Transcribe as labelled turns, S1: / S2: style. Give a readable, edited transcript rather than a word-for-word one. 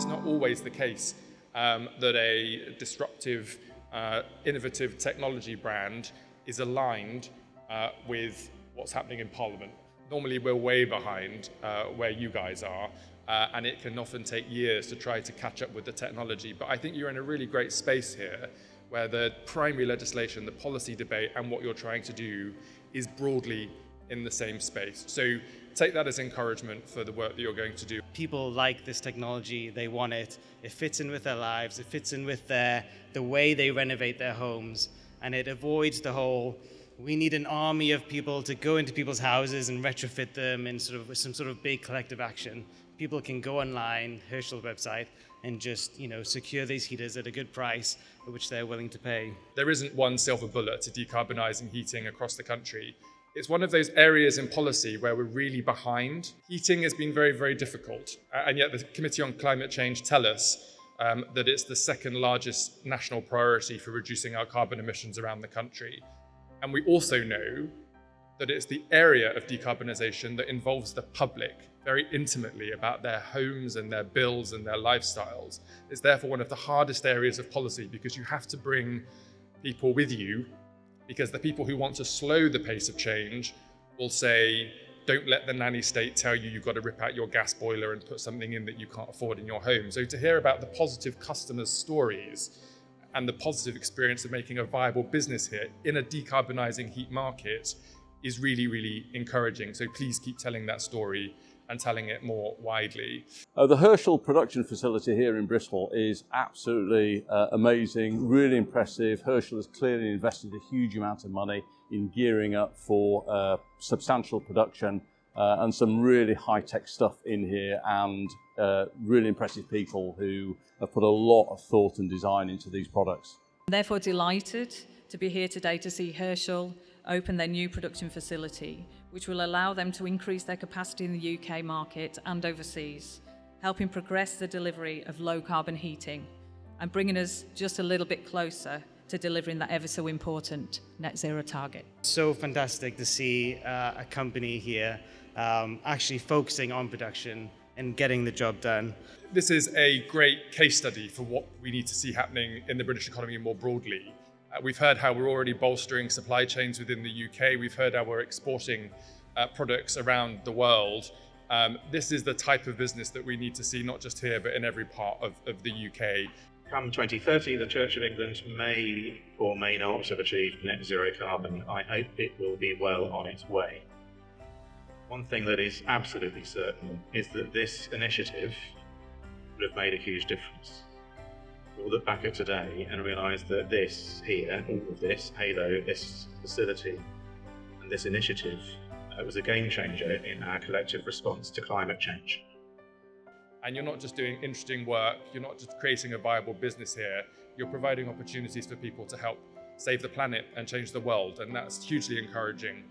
S1: it's not always the case that a disruptive, innovative technology brand is aligned with what's happening in Parliament. Normally we're way behind where you guys are, and it can often take years to try to catch up with the technology. But I think you're in a really great space here where the primary legislation, the policy debate, and what you're trying to do is broadly in the same space. So take that as encouragement for the work that you're going to do.
S2: People like this technology, they want it. It fits in with their lives, it fits in with the way they renovate their homes, and it avoids the whole, we need an army of people to go into people's houses and retrofit them in some sort of big collective action. People can go online, Herschel's website, and just secure these heaters at a good price at which they're willing to pay.
S1: There isn't one silver bullet to decarbonising heating across the country. It's one of those areas in policy where we're really behind. Heating has been very, very difficult, and yet the Committee on Climate Change tell us that it's the second largest national priority for reducing our carbon emissions around the country. And we also know that it's the area of decarbonisation that involves the public very intimately about their homes and their bills and their lifestyles. It's therefore one of the hardest areas of policy because you have to bring people with you, because the people who want to slow the pace of change will say, don't let the nanny state tell you you've got to rip out your gas boiler and put something in that you can't afford in your home. So to hear about the positive customers' stories and the positive experience of making a viable business here in a decarbonising heat market is really, really encouraging. So please keep telling that story and telling it more widely.
S3: The Herschel production facility here in Bristol is absolutely amazing, really impressive. Herschel has clearly invested a huge amount of money in gearing up for substantial production and some really high-tech stuff in here, and really impressive people who have put a lot of thought and design into these products.
S4: I'm therefore delighted to be here today to see Herschel open their new production facility, which will allow them to increase their capacity in the UK market and overseas, helping progress the delivery of low-carbon heating and bringing us just a little bit closer to delivering that ever so important net zero target.
S2: So fantastic to see a company here actually focusing on production and getting the job done.
S1: This is a great case study for what we need to see happening in the British economy more broadly. We've heard how we're already bolstering supply chains within the UK. We've heard how we're exporting products around the world. This is the type of business that we need to see, not just here, but in every part of the UK.
S5: Come 2030, the Church of England may or may not have achieved net zero carbon. I hope it will be well on its way. One thing that is absolutely certain is that this initiative would have made a huge difference. We'll look back at today and realise that this here, all of this, Halo, this facility and this initiative was a game changer in our collective response to climate change.
S1: And you're not just doing interesting work, you're not just creating a viable business here, you're providing opportunities for people to help save the planet and change the world, and that's hugely encouraging.